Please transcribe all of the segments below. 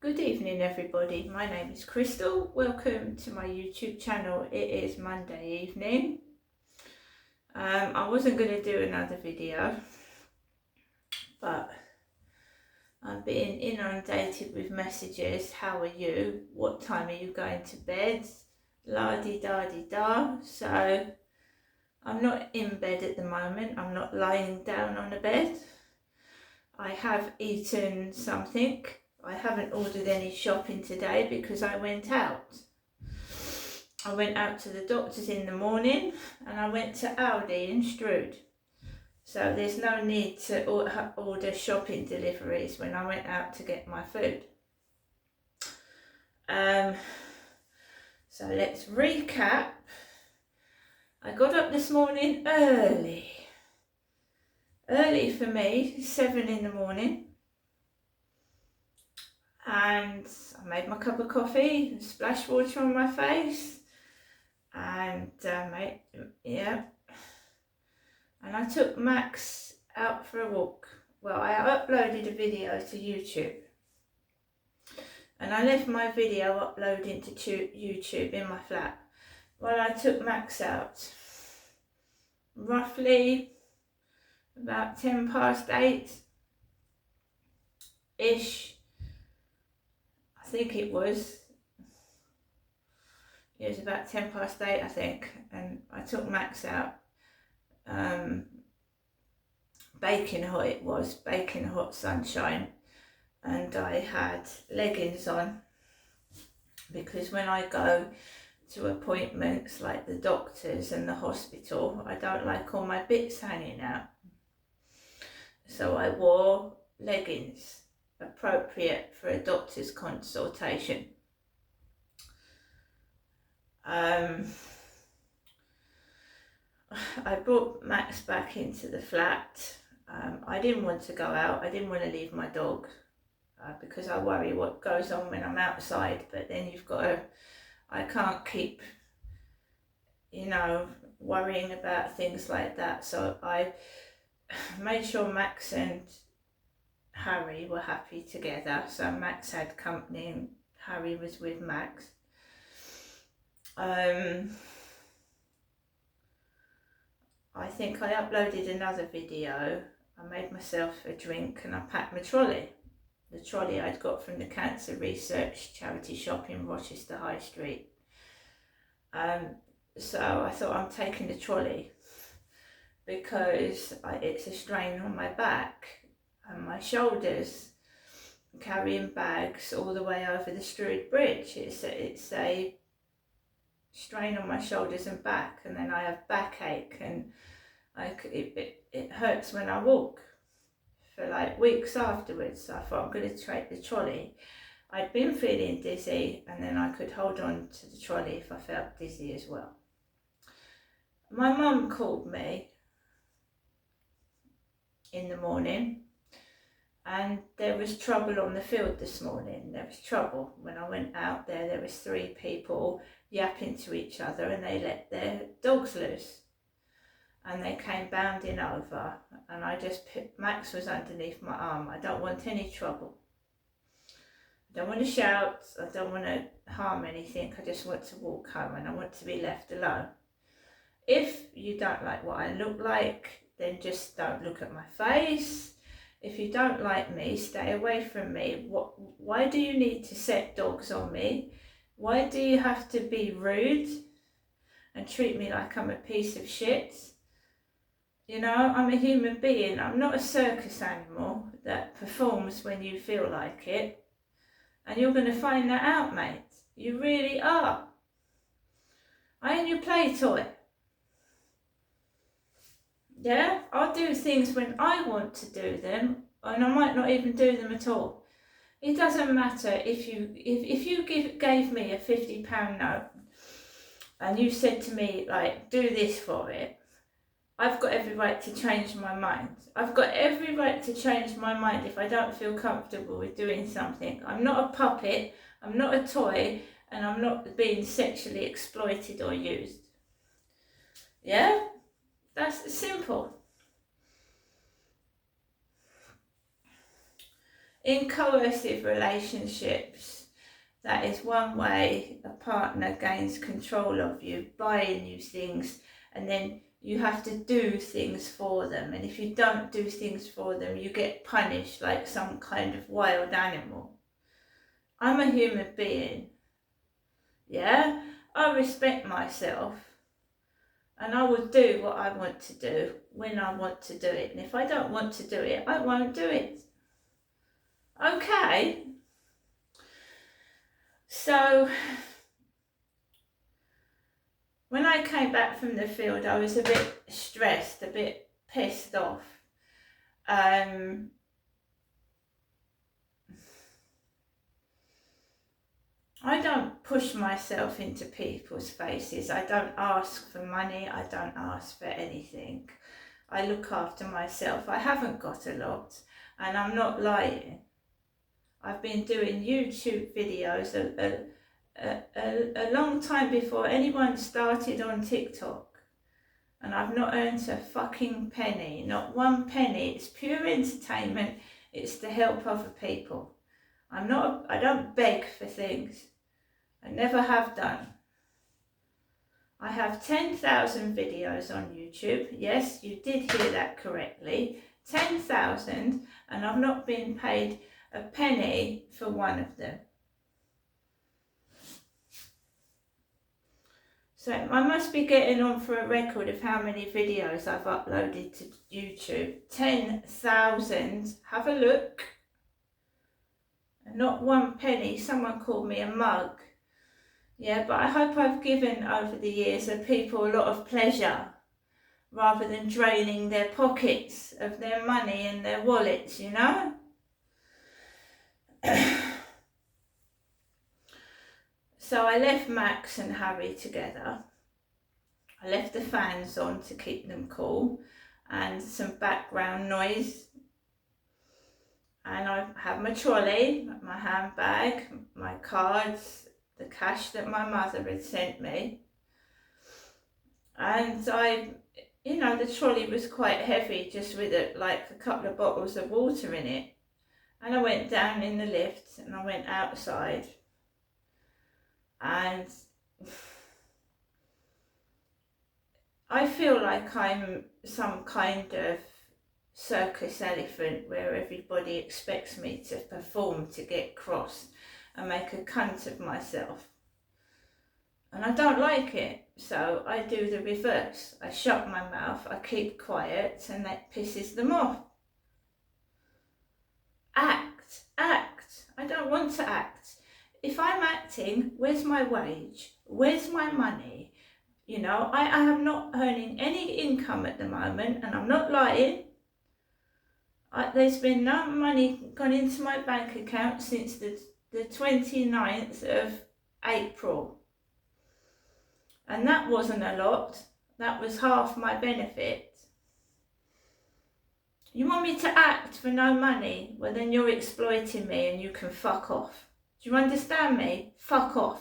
Good evening everybody, my name is Crystal. Welcome to my YouTube channel. It is Monday evening. I wasn't going to do another video, but I'm being inundated with messages. How are you? What time are you going to bed? La-di-da-di-da. So I'm not in bed at the moment. I'm not lying down on the bed. I have eaten something. I haven't ordered any shopping today because I went out. I went out to the doctor's in the morning and I went to Aldi in Strood. So there's no need to order shopping deliveries when I went out to get my food. So let's recap. I got up this morning early. Early for me, 7 in the morning. And I made my cup of coffee, splashed water on my face, and and I took Max out for a walk. Well, I uploaded a video to YouTube, and I left my video uploading to YouTube in my flat. Well, I took Max out, roughly about 8:10-ish. I think it was about 8:10, I think, and I took Max out. Baking hot it was, baking hot sunshine, and I had leggings on because when I go to appointments like the doctors and the hospital, I don't like all my bits hanging out. So I wore leggings appropriate for a doctor's consultation. I brought Max back into the flat. I didn't want to go out. I didn't want to leave my dog because I worry what goes on when I'm outside. But then I can't keep, worrying about things like that. So I made sure Max and Harry were happy together. So Max had company and Harry was with Max. I think I uploaded another video. I made myself a drink and I packed my trolley. The trolley I'd got from the Cancer Research charity shop in Rochester High Street. So I thought I'm taking the trolley because it's a strain on my back and my shoulders carrying bags all the way over the Strood Bridge. It's a strain on my shoulders and back, and then I have backache, and it hurts when I walk for like weeks afterwards. So I thought I'm going to take the trolley. I'd been feeling dizzy, and then I could hold on to the trolley if I felt dizzy as well. My mum called me in the morning, and there was trouble on the field this morning. There was trouble. When I went out there was 3 people yapping to each other, and they let their dogs loose. And they came bounding over, and Max was underneath my arm. I don't want any trouble. I don't want to shout. I don't want to harm anything. I just want to walk home, and I want to be left alone. If you don't like what I look like, then just don't look at my face. If you don't like me, stay away from me. Why do you need to set dogs on me? Why do you have to be rude and treat me like I'm a piece of shit? I'm a human being. I'm not a circus animal that performs when you feel like it. And you're going to find that out, mate. You really are. I ain't your play toy. Yeah, I'll do things when I want to do them, and I might not even do them at all. It doesn't matter if you gave me a £50 note and you said to me, like, do this for it. I've got every right to change my mind. I've got every right to change my mind if I don't feel comfortable with doing something. I'm not a puppet, I'm not a toy, and I'm not being sexually exploited or used. Yeah? That's simple. In coercive relationships, that is one way a partner gains control of you, buying you things, and then you have to do things for them. And if you don't do things for them, you get punished like some kind of wild animal. I'm a human being. Yeah? I respect myself. And I will do what I want to do when I want to do it. And if I don't want to do it, I won't do it. Okay? So, when I came back from the field, I was a bit stressed, a bit pissed off. I don't push myself into people's faces. I don't ask for money. I don't ask for anything. I look after myself. I haven't got a lot, and I'm not lying. I've been doing YouTube videos a long time before anyone started on TikTok, and I've not earned a fucking penny, not one penny. It's pure entertainment. It's to help other people. I don't beg for things. I never have done. I have 10,000 videos on YouTube. Yes, you did hear that correctly. 10,000, and I've not been paid a penny for one of them. So I must be getting on for a record of how many videos I've uploaded to YouTube. 10,000. Have a look. And not one penny. Someone called me a mug. Yeah, but I hope I've given over the years of people a lot of pleasure rather than draining their pockets of their money and their wallets, you know? So I left Max and Harry together. I left the fans on to keep them cool and some background noise. And I have my trolley, my handbag, my cards, the cash that my mother had sent me. And the trolley was quite heavy, just with like a couple of bottles of water in it. And I went down in the lift and I went outside. And I feel like I'm some kind of circus elephant where everybody expects me to perform to get crossed and make a cunt of myself. And I don't like it, so I do the reverse. I shut my mouth, I keep quiet, and that pisses them off. Act. I don't want to act. If I'm acting, where's my wage? Where's my money? You know, I am not earning any income at the moment, and I'm not lying. There's been no money gone into my bank account since the 29th of April. And that wasn't a lot. That was half my benefit. You want me to act for no money? Well, then you're exploiting me and you can fuck off. Do you understand me? Fuck off.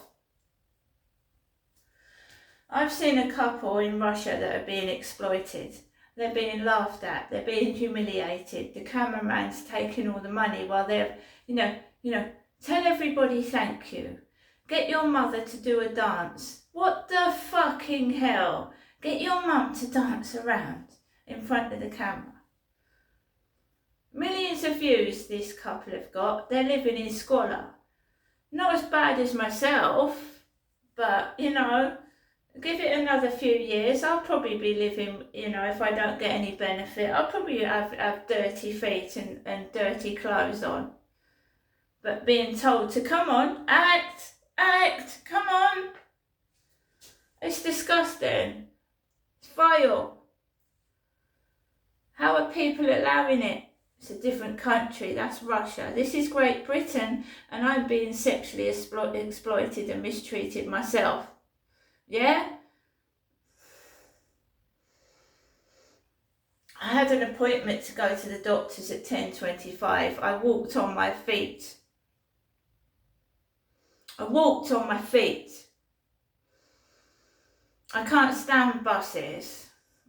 I've seen a couple in Russia that are being exploited. They're being laughed at. They're being humiliated. The cameraman's taking all the money while they're, tell everybody thank you. Get your mother to do a dance. What the fucking hell? Get your mum to dance around in front of the camera. Millions of views this couple have got. They're living in squalor. Not as bad as myself, but, give it another few years. I'll probably be living, if I don't get any benefit, I'll probably have dirty feet and dirty clothes on. But being told to come on, act, come on. It's disgusting. It's vile. How are people allowing it? It's a different country. That's Russia. This is Great Britain, and I'm being sexually exploited and mistreated myself. Yeah? I had an appointment to go to the doctors at 10:25. I walked on my feet. I can't stand buses.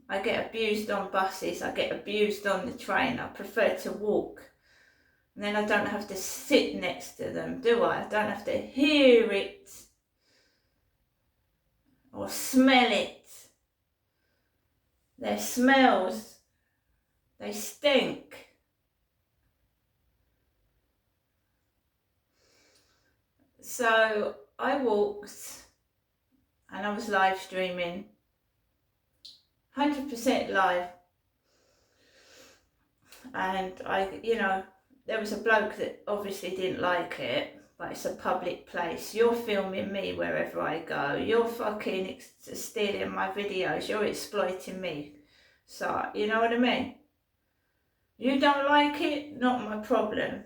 I get abused on buses. I get abused on the train. I prefer to walk. And then I don't have to sit next to them, do I? I don't have to hear it or smell it. Their smells, they stink. So I walked and I was live streaming, 100% live. And there was a bloke that obviously didn't like it, but it's a public place. You're filming me wherever I go. You're fucking stealing my videos. You're exploiting me. So, you know what I mean? You don't like it, not my problem.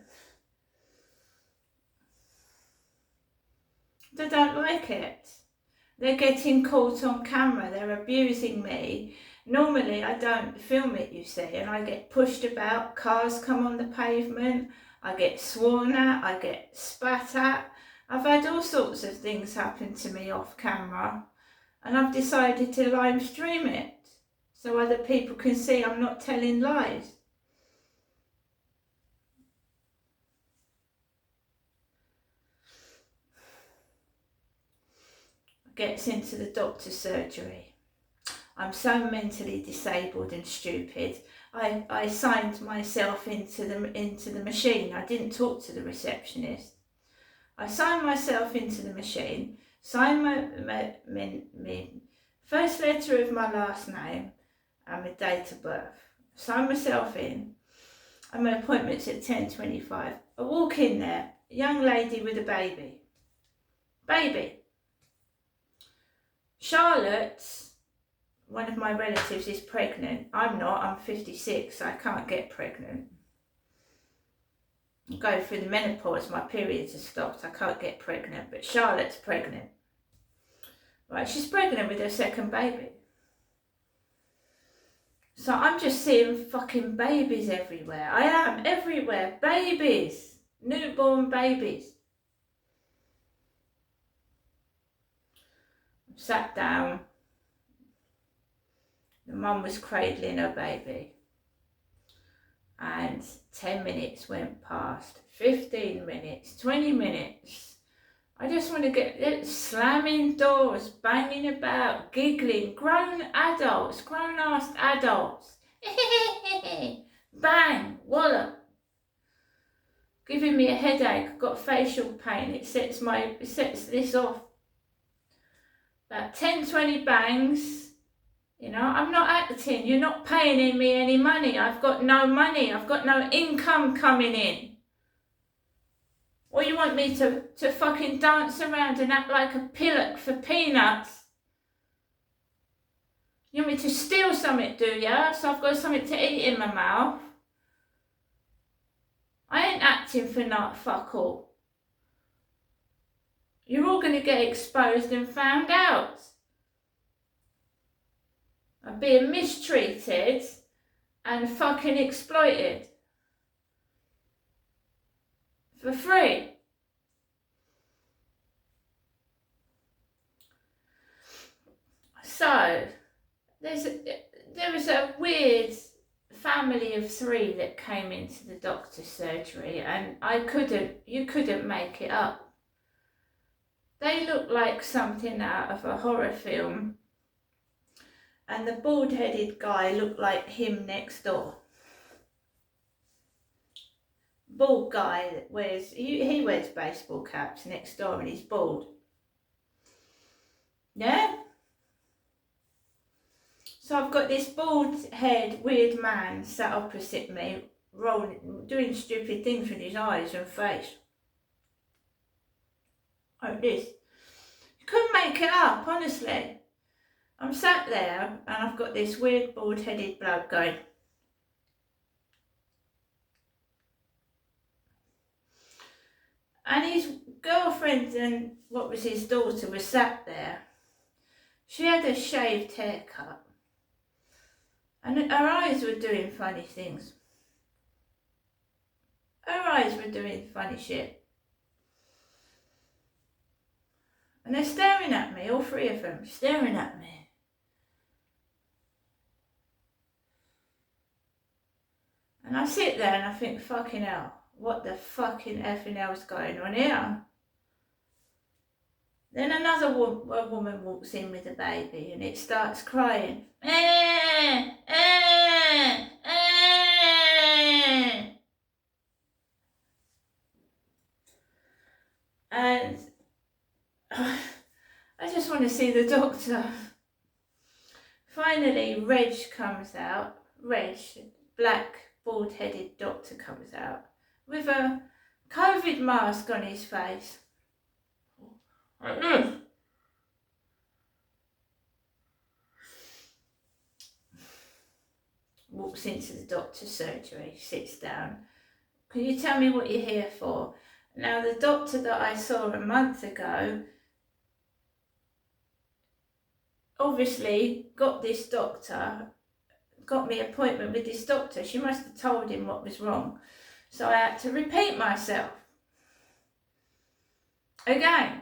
They don't like it. They're getting caught on camera. They're abusing me. Normally I don't film it, you see, and I get pushed about. Cars come on the pavement. I get sworn at. I get spat at. I've had all sorts of things happen to me off camera, and I've decided to live stream it so other people can see I'm not telling lies. Gets into the doctor's surgery. I'm so mentally disabled and stupid. I signed myself into the machine. I didn't talk to the receptionist. I signed myself into the machine, signed my first letter of my last name and my date of birth. Signed myself in, and my appointment's at 10:25. I walk in there, a young lady with a baby. Charlotte, one of my relatives, is pregnant. I'm not, I'm 56, so I can't get pregnant. I'm going through the menopause, my periods have stopped, I can't get pregnant, but Charlotte's pregnant. Right, she's pregnant with her second baby. So I'm just seeing fucking babies everywhere. I am, everywhere, babies, newborn babies. Sat down. The mum was cradling her baby, and 10 minutes went past, 15 minutes, 20 minutes. I just want to get slamming doors, banging about, giggling, grown-ass adults. Bang, wallop. Giving me a headache, I've got facial pain, it sets this off. About 10, 20 bangs. You know, I'm not acting, you're not paying me any money, I've got no money, I've got no income coming in. Or you want me to fucking dance around and act like a pillock for peanuts? You want me to steal something, do ya? So I've got something to eat in my mouth? I ain't acting for not fuck all. You're all going to get exposed and found out. I'm being mistreated and fucking exploited for free. So there was a weird family of 3 that came into the doctor's surgery, and you couldn't make it up. They looked like something out of a horror film. And the bald-headed guy looked like him next door. Bald guy that wears, he wears baseball caps next door and he's bald. Yeah? So I've got this bald-head weird man sat opposite me, doing stupid things with his eyes and face. Like this. You couldn't make it up, honestly. I'm sat there and I've got this weird bald-headed bloke going. And his girlfriend and what was his daughter was sat there. She had a shaved haircut. And her eyes were doing funny things. Her eyes were doing funny shit. And they're staring at me, all 3 of them, staring at me. And I sit there and I think, fucking hell, what the fucking effing hell's going on here? Then another a woman walks in with a baby and it starts crying. And I just want to see the doctor. Finally, Reg comes out. Reg, black, bald-headed doctor, comes out with a COVID mask on his face. Walks into the doctor's surgery, sits down. Can you tell me what you're here for? Now, the doctor that I saw a month ago obviously got me appointment with this doctor. She must have told him what was wrong. So I had to repeat myself again.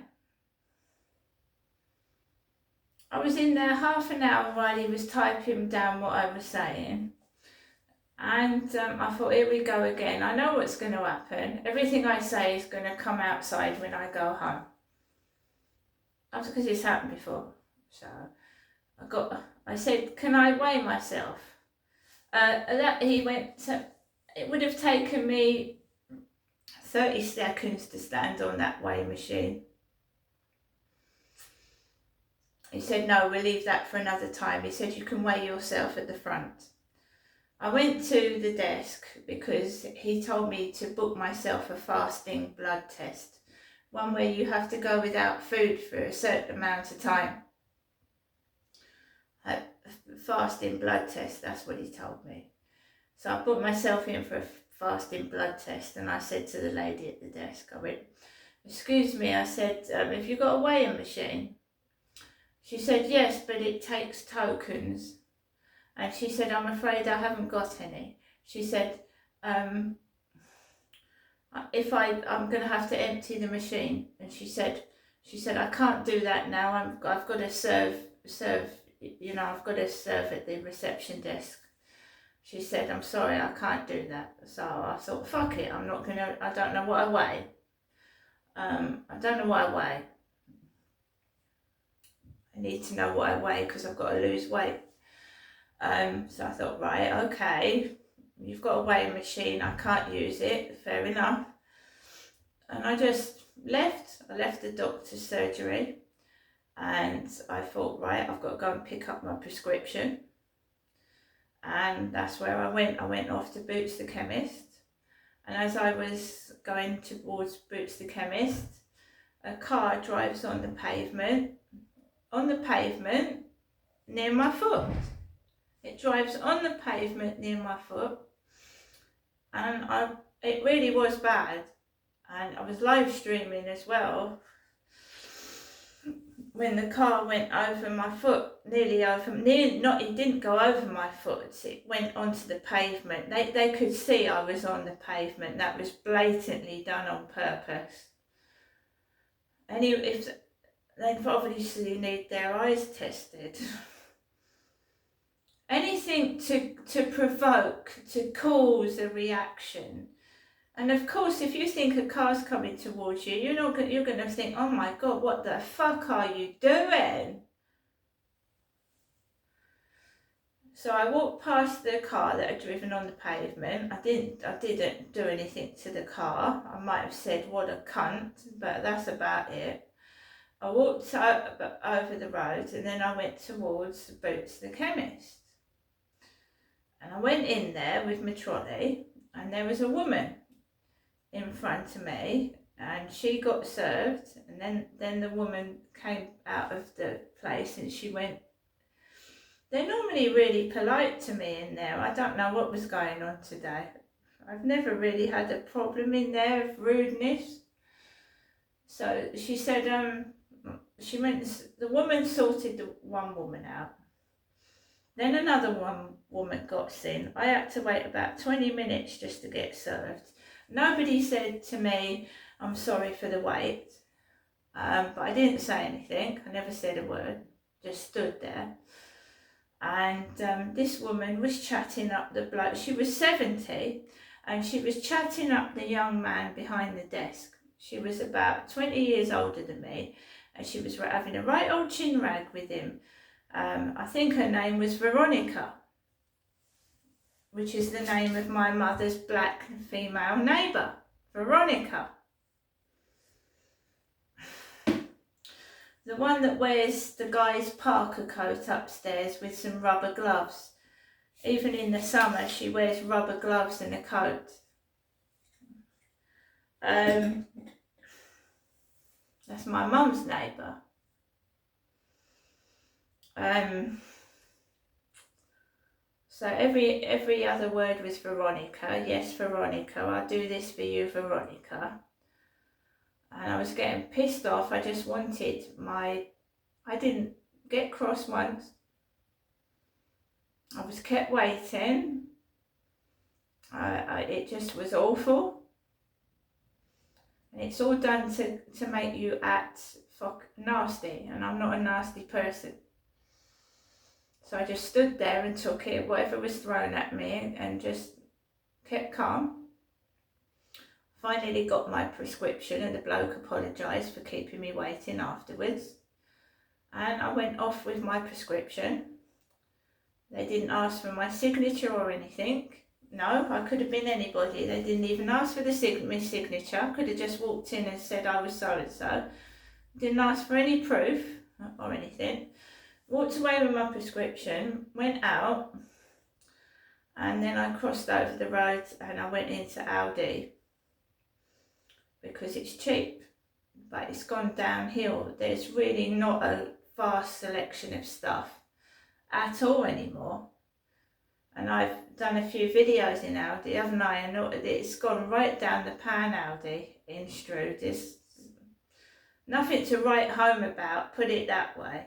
I was in there half an hour while he was typing down what I was saying. And I thought, here we go again. I know what's going to happen. Everything I say is going to come outside when I go home. That's because it's happened before. So I said, can I weigh myself? He went, it would have taken me 30 seconds to stand on that weigh machine. He said, no, we'll leave that for another time. He said, you can weigh yourself at the front. I went to the desk because he told me to book myself a fasting blood test. One where you have to go without food for a certain amount of time. A fasting blood test, that's what he told me. So I put myself in for a fasting blood test and I said to the lady at the desk, I went, excuse me, I said, have you got a weighing machine? She said, yes, but it takes tokens. And she said, I'm afraid I haven't got any. She said, I'm going to have to empty the machine. And she said, I can't do that now. I've got to serve, I've got to serve at the reception desk. She said, I'm sorry, I can't do that. So I thought, fuck it, I don't know what I weigh. I don't know what I weigh. I need to know what I weigh because I've got to lose weight. So I thought, right, okay, you've got a weighing machine, I can't use it, fair enough. And I just left. I left the doctor's surgery and I thought, right, I've got to go and pick up my prescription. And that's where I went. I went off to Boots the Chemist. And as I was going towards Boots the Chemist, a car drives on the pavement near my foot. It drives on the pavement near my foot, and it really was bad. And I was live streaming as well when the car went over my foot, it didn't go over my foot, it went onto the pavement. They could see I was on the pavement. That was blatantly done on purpose. And if they obviously need their eyes tested. Anything to provoke, to cause a reaction. And of course, if you think a car's coming towards you, you're going to think, oh my God, what the fuck are you doing? So I walked past the car that had driven on the pavement. I didn't do anything to the car. I might have said, what a cunt, but that's about it. I walked over the road and then I went towards Boots the Chemist. And I went in there with my trolley and there was a woman in front of me and she got served, and then the woman came out of the place and she went, they're normally really polite to me in there. I don't know what was going on today. I've never really had a problem in there of rudeness. So she said, the woman sorted the one woman out. Then another woman got in. I had to wait about 20 minutes just to get served. Nobody said to me, I'm sorry for the wait. But I didn't say anything. I never said a word. Just stood there. And this woman was chatting up the bloke. She was 70. and she was chatting up the young man behind the desk. She was about 20 years older than me, and she was having a right old chin rag with him. I think her name was Veronica, which is the name of my mother's black female neighbour, Veronica. The one that wears the guy's parka coat upstairs with some rubber gloves. Even in the summer, she wears rubber gloves and a coat. That's my mum's neighbour. So every other word was Veronica. Yes, Veronica, I'll do this for you, Veronica. And I was getting pissed off. I just wanted I didn't get cross once. I was kept waiting. It just was awful. And it's all done to make you act nasty, and I'm not a nasty person. So I just stood there and took it, whatever was thrown at me, and just kept calm. Finally got my prescription, and the bloke apologised for keeping me waiting afterwards. And I went off with my prescription. They didn't ask for my signature or anything. No, I could have been anybody. They didn't even ask for my signature. I could have just walked in and said I was so-and-so. Didn't ask for any proof or anything. Walked away with my prescription, went out, and then I crossed over the road and I went into Aldi because it's cheap, but it's gone downhill. There's really not a vast selection of stuff at all anymore. And I've done a few videos in Aldi, haven't I? And it's gone right down the pan, Aldi in Strood. There's nothing to write home about, put it that way.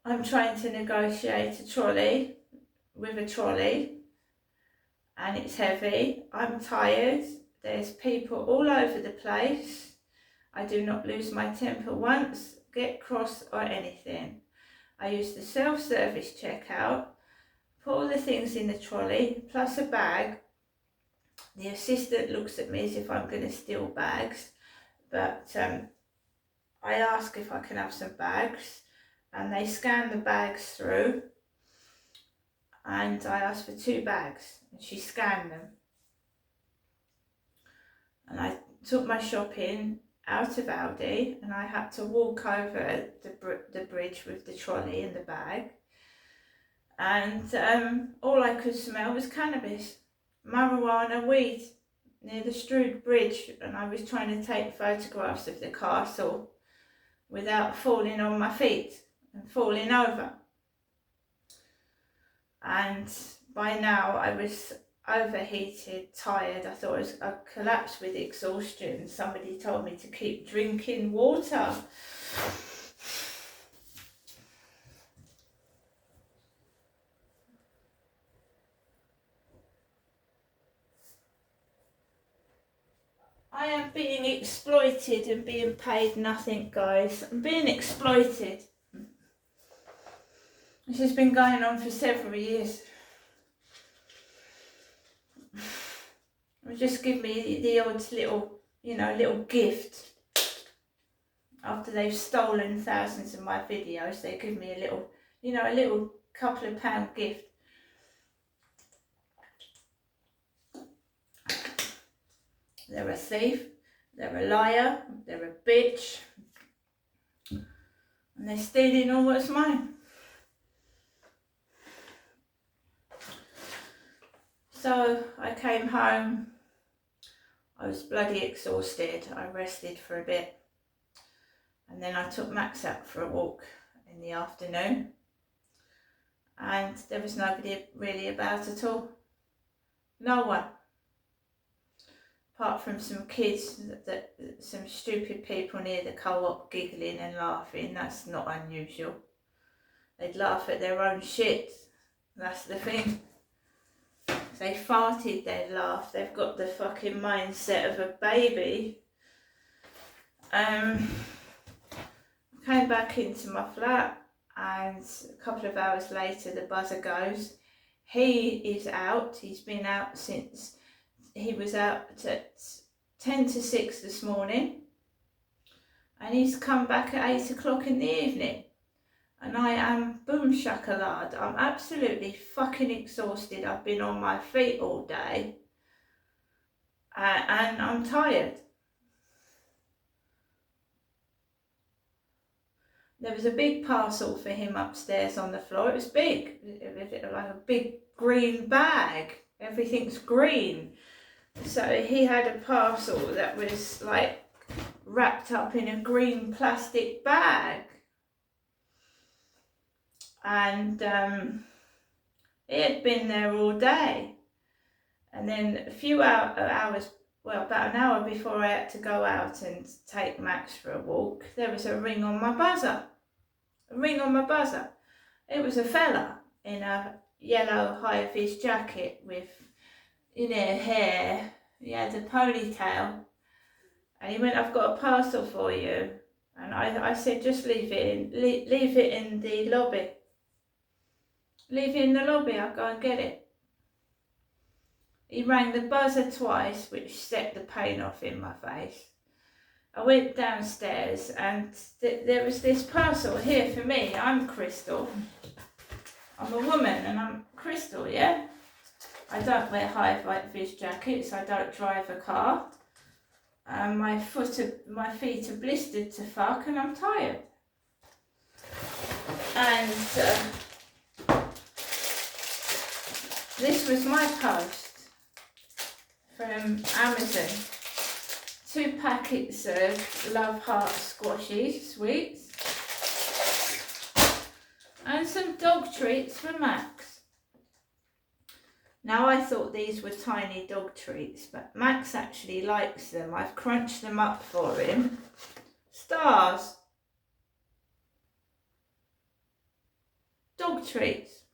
I'm trying to negotiate a trolley with a trolley, and it's heavy. I'm tired. There's people all over the place. I do not lose my temper once, get cross or anything. I use the self-service checkout, put all the things in the trolley, plus a bag. The assistant looks at me as if I'm going to steal bags, but I ask if I can have some bags, and they scan the bags through, and I asked for 2 bags, and she scanned them. And I took my shopping out of Aldi, and I had to walk over the bridge with the trolley and the bag. And all I could smell was cannabis, marijuana, weed, near the Strood Bridge. And I was trying to take photographs of the castle without falling on my feet and falling over. And by now I was overheated, tired. I thought I collapsed with exhaustion. Somebody told me to keep drinking water. I am being exploited and being paid nothing, guys. I'm being exploited. This has been going on for several years. They just give me the odd little gift. After they've stolen thousands of my videos, they give me a little couple of pound gift. They're a thief, they're a liar, they're a bitch, and they're stealing all what's mine. So I came home, I was bloody exhausted, I rested for a bit, and then I took Max out for a walk in the afternoon, and there was nobody really about at all. No one. Apart from some kids, some stupid people near the co-op giggling and laughing. That's not unusual. They'd laugh at their own shit. That's the thing. If they farted, they'd laugh. They've got the fucking mindset of a baby. I came back into my flat, and a couple of hours later the buzzer goes. He is out. He's been out since he was out at 10 to 6 this morning. And he's come back at 8 o'clock in the evening. And I am boom shakalad. I'm absolutely fucking exhausted. I've been on my feet all day. And I'm tired. There was a big parcel for him upstairs on the floor. It was big. It was like a big green bag. Everything's green. So he had a parcel that was like wrapped up in a green plastic bag. And it had been there all day. And then a few hours, well, about an hour before I had to go out and take Max for a walk, there was a ring on my buzzer. A ring on my buzzer. It was a fella in a yellow high-vis jacket with, hair. He had a ponytail. And he went, "I've got a parcel for you." And I said, "Just leave it in the lobby. Leave it in the lobby, I'll go and get it." He rang the buzzer twice, which set the pain off in my face. I went downstairs and there was this parcel here for me. I'm Crystal. I'm a woman and I'm Crystal, yeah? I don't wear high-vis jackets. I don't drive a car. My feet are blistered to fuck and I'm tired. And this was my post from Amazon. 2 packets of Love Heart Squashy sweets and some dog treats for Max. Now I thought these were tiny dog treats, but Max actually likes them. I've crunched them up for him. Stars. Dog treats.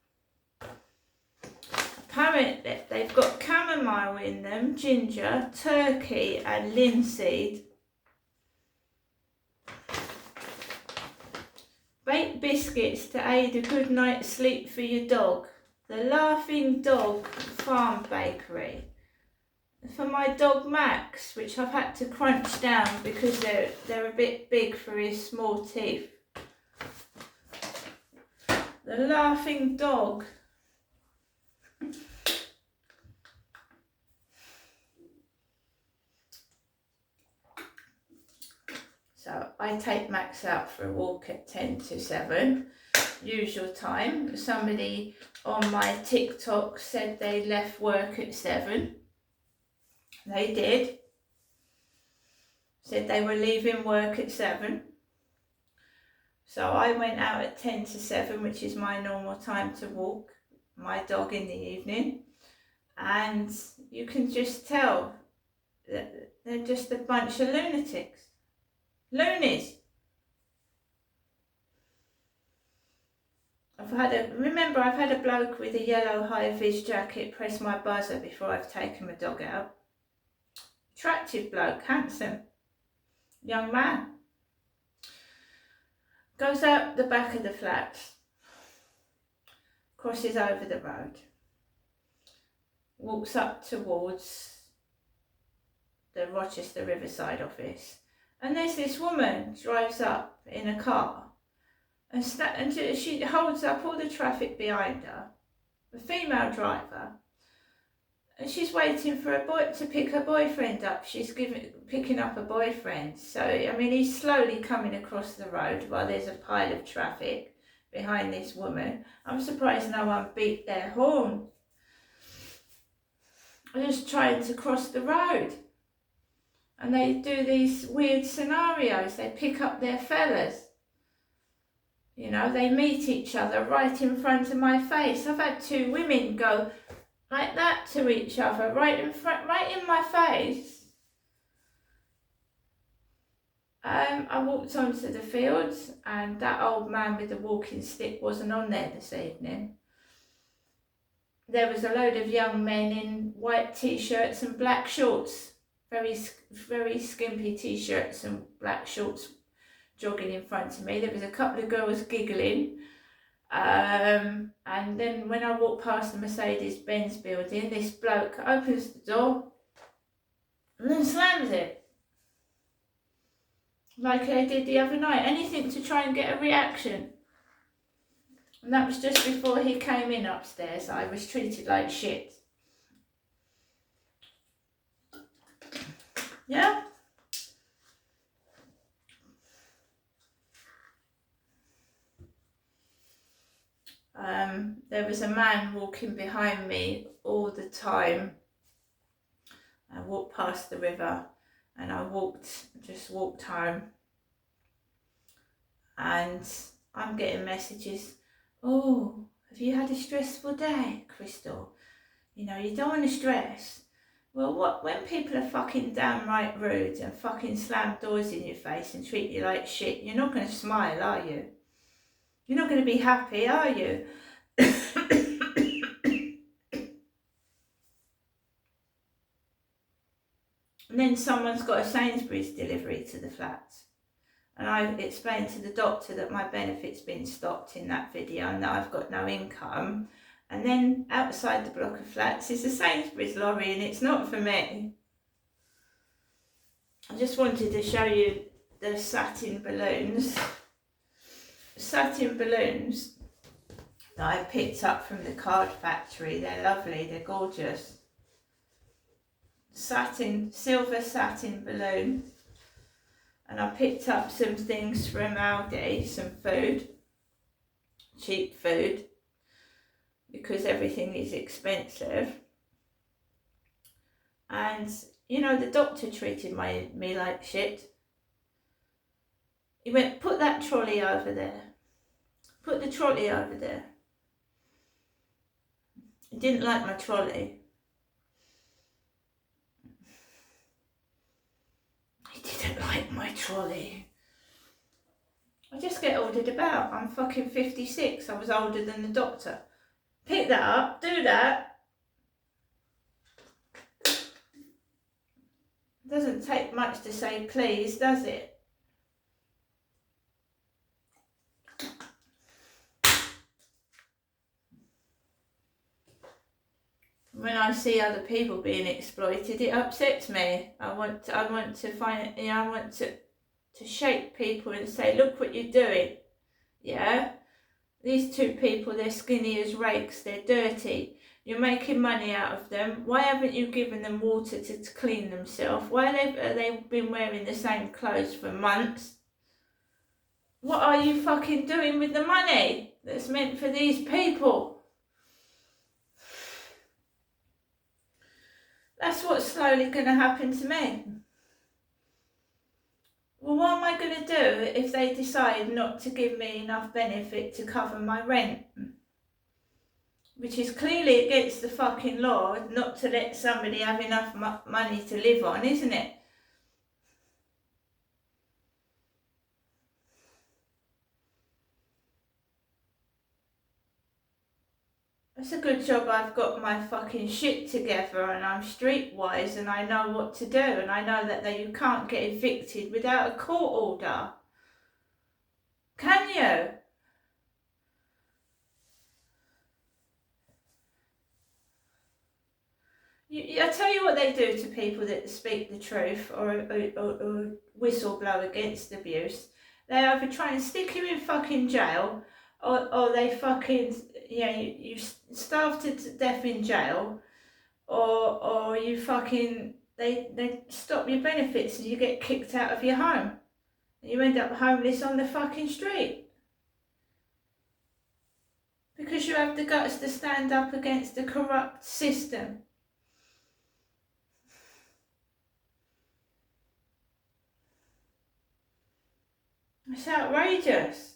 Apparently they've got chamomile in them, ginger, turkey and linseed. Baked biscuits to aid a good night's sleep for your dog. The Laughing Dog Farm Bakery. For my dog Max, which I've had to crunch down because they're a bit big for his small teeth. The Laughing Dog. So I take Max out for a walk at 10 to 7, usual time. Somebody on my TikTok said they left work at 7. They did. Said they were leaving work at 7. So I went out at 10 to 7, which is my normal time to walk my dog in the evening. And you can just tell that they're just a bunch of lunatics. Loonies. I've had a bloke with a yellow high-vis jacket press my buzzer before I've taken my dog out. Attractive bloke, handsome, young man. Goes out the back of the flats, crosses over the road, walks up towards the Rochester Riverside office. And there's this woman drives up in a car and she holds up all the traffic behind her, a female driver, and she's waiting for to pick her boyfriend up. She's picking up a boyfriend. So, I mean, he's slowly coming across the road while there's a pile of traffic behind this woman. I'm surprised no one beat their horn. They're just trying to cross the road. And they do these weird scenarios. They pick up their fellas. You know, they meet each other right in front of my face. I've had 2 women go like that to each other, right in my face. I walked onto the fields and that old man with the walking stick wasn't on there this evening. There was a load of young men in white t-shirts and black shorts. Very skimpy t-shirts and black shorts jogging in front of me. There was a couple of girls giggling. And then when I walked past the Mercedes-Benz building, this bloke opens the door and then slams it. Like I did the other night. Anything to try and get a reaction. And that was just before he came in upstairs. I was treated like shit. Yeah? There was a man walking behind me all the time. I walked past the river and I just walked home. And I'm getting messages, oh, have you had a stressful day, Crystal? You know, you don't want to stress. Well, when people are fucking downright rude and fucking slam doors in your face and treat you like shit, you're not going to smile, are you? You're not going to be happy, are you? And then someone's got a Sainsbury's delivery to the flat. And I explained to the doctor that my benefit's been stopped in that video and that I've got no income. And then outside the block of flats is a Sainsbury's lorry and it's not for me. I just wanted to show you the satin balloons. Satin balloons that I picked up from the card factory. They're lovely, they're gorgeous. Silver satin balloon. And I picked up some things from Aldi, some food, cheap food, because everything is expensive. And, you know, the doctor treated me like shit. He went, put that trolley over there. Put the trolley over there. He didn't like my trolley. He didn't like my trolley. I just get ordered about. I'm fucking 56. I was older than the doctor. Pick that up, do that. Doesn't take much to say please, does it? When I see other people being exploited, it upsets me. I want to shake people and say, look what you're doing. Yeah? These two people, they're skinny as rakes, they're dirty. You're making money out of them. Why haven't you given them water to clean themselves? Why have they been wearing the same clothes for months? What are you fucking doing with the money that's meant for these people? That's what's slowly going to happen to me. Well, what am I going to do if they decide not to give me enough benefit to cover my rent? Which is clearly against the fucking law, not to let somebody have enough money to live on, isn't it? It's a good job I've got my fucking shit together and I'm streetwise and I know what to do and I know that you can't get evicted without a court order. Can you? I tell you what they do to people that speak the truth or whistle blow against abuse. They either try and stick you in fucking jail or they fucking, you starve to death in jail, or you fucking, they stop your benefits and you get kicked out of your home. And you end up homeless on the fucking street. Because you have the guts to stand up against the corrupt system. It's outrageous.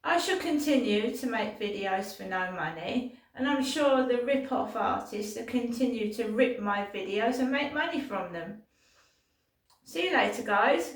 I shall continue to make videos for no money, and I'm sure the rip-off artists will continue to rip my videos and make money from them. See you later, guys.